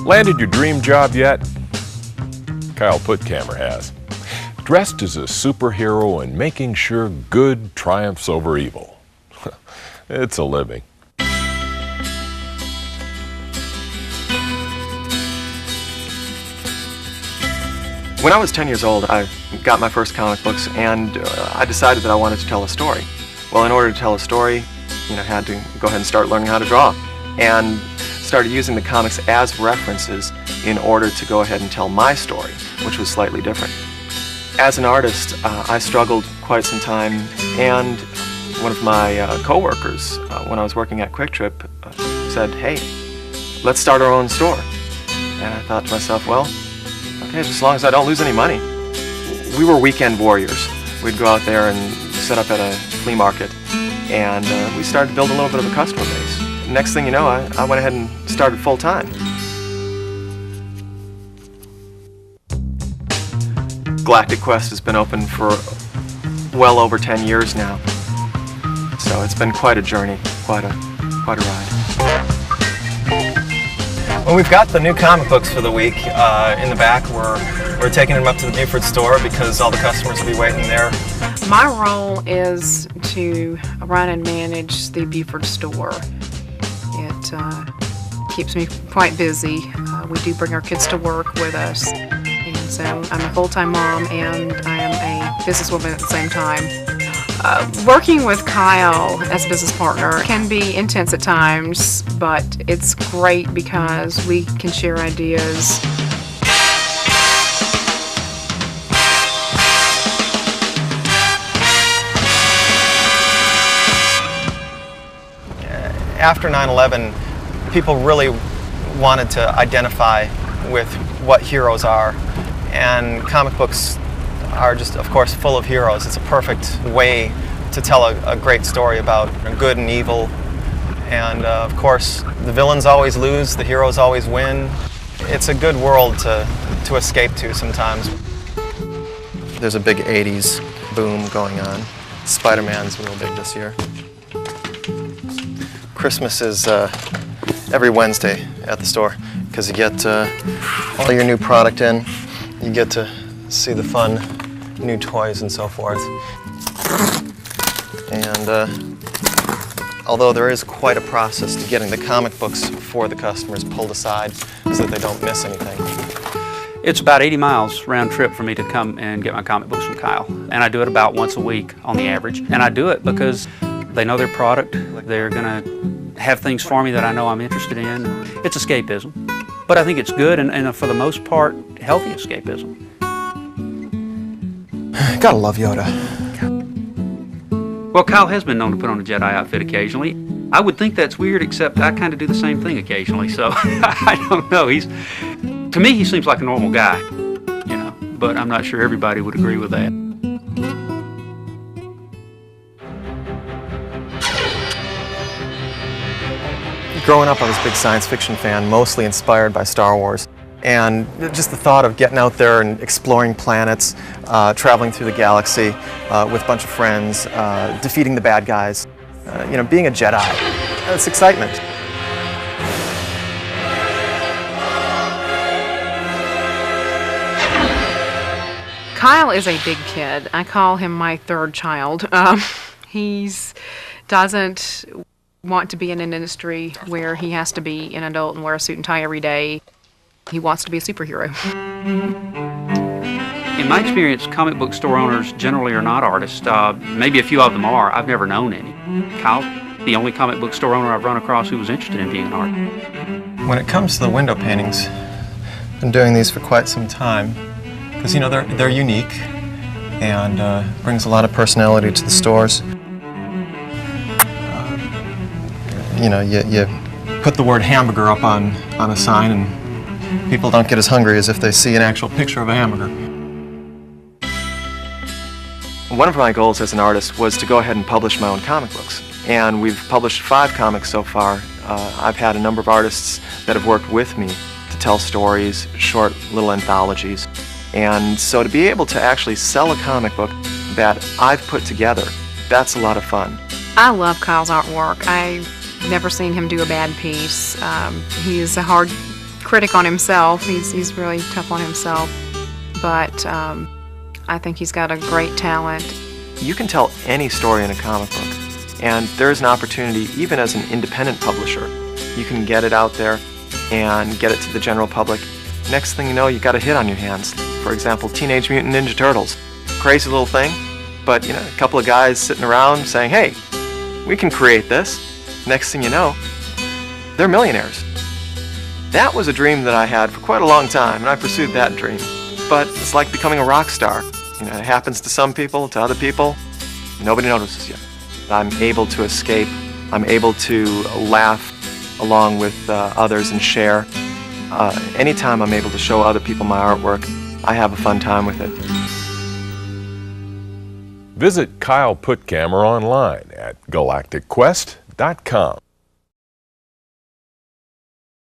Landed your dream job yet? Kyle Puttkammer has. Dressed as a superhero and making sure good triumphs over evil. It's a living. When I was 10 years old, I got my first comic books, and I decided that I wanted to tell a story. Well, in order to tell a story, I had to go ahead and start learning how to draw, and started using the comics as references in order to go ahead and tell my story, which was slightly different. As an artist, I struggled quite some time, and one of my co-workers, when I was working at Quick Trip, said, "Hey, let's start our own store." And I thought to myself, well, okay, as long as I don't lose any money. We were weekend warriors. We'd go out there and set up at a flea market, and we started to build a little bit of a customer base. Next thing you know, I went ahead and started full-time. Galactic Quest has been open for well over 10 years now, so it's been quite a journey, quite a ride. Well, we've got the new comic books for the week in the back. We're taking them up to the Buford store because all the customers will be waiting there. My role is to run and manage the Buford store. It keeps me quite busy. We do bring our kids to work with us, and so I'm a full-time mom and I am a businesswoman at the same time. Working with Kyle as a business partner can be intense at times, but it's great because we can share ideas. After 9/11, people really wanted to identify with what heroes are, and comic books are just, of course, full of heroes. It's a perfect way to tell a great story about good and evil. And of course, the villains always lose, the heroes always win. It's a good world to escape to sometimes. There's a big 80s boom going on. Spider-Man's real big this year. Christmas is every Wednesday at the store because you get all your new product in. You get to see the fun new toys and so forth. And although there is quite a process to getting the comic books for the customers pulled aside so that they don't miss anything. It's about 80 miles round trip for me to come and get my comic books from Kyle. And I do it about once a week on the average. And I do it because they know their product. They're gonna have things for me that I know I'm interested in. It's escapism. But I think it's good and for the most part, healthy escapism. Gotta love Yoda. Well, Kyle has been known to put on a Jedi outfit occasionally. I would think that's weird, except I kind of do the same thing occasionally, so I don't know. To me, he seems like a normal guy, but I'm not sure everybody would agree with that. Growing up, I was a big science fiction fan, mostly inspired by Star Wars. And just the thought of getting out there and exploring planets, traveling through the galaxy with a bunch of friends, defeating the bad guys, being a Jedi, it's excitement. Kyle is a big kid. I call him my third child. He doesn't want to be in an industry where he has to be an adult and wear a suit and tie every day. He wants to be a superhero. In my experience, comic book store owners generally are not artists. Maybe a few of them are. I've never known any. Kyle, the only comic book store owner I've run across who was interested in being an artist. When it comes to the window paintings, I've been doing these for quite some time because they're unique and brings a lot of personality to the stores. You put the word hamburger up on a sign and people don't get as hungry as if they see an actual picture of a hamburger. One of my goals as an artist was to go ahead and publish my own comic books. And we've published 5 comics so far. I've had a number of artists that have worked with me to tell stories, short little anthologies. And so to be able to actually sell a comic book that I've put together, that's a lot of fun. I love Kyle's artwork. I've never seen him do a bad piece. He is a hard critic on himself. He's really tough on himself. But I think he's got a great talent. You can tell any story in a comic book, and there's an opportunity, even as an independent publisher, you can get it out there and get it to the general public. Next thing you know, you got a hit on your hands. For example, Teenage Mutant Ninja Turtles. Crazy little thing, but a couple of guys sitting around saying, hey, we can create this. Next thing you know, they're millionaires. That was a dream that I had for quite a long time, and I pursued that dream. But it's like becoming a rock star. It happens to some people, to other people, nobody notices you. I'm able to escape. I'm able to laugh along with others and share. Anytime I'm able to show other people my artwork, I have a fun time with it. Visit Kyle Puttkammer online at galacticquest.com.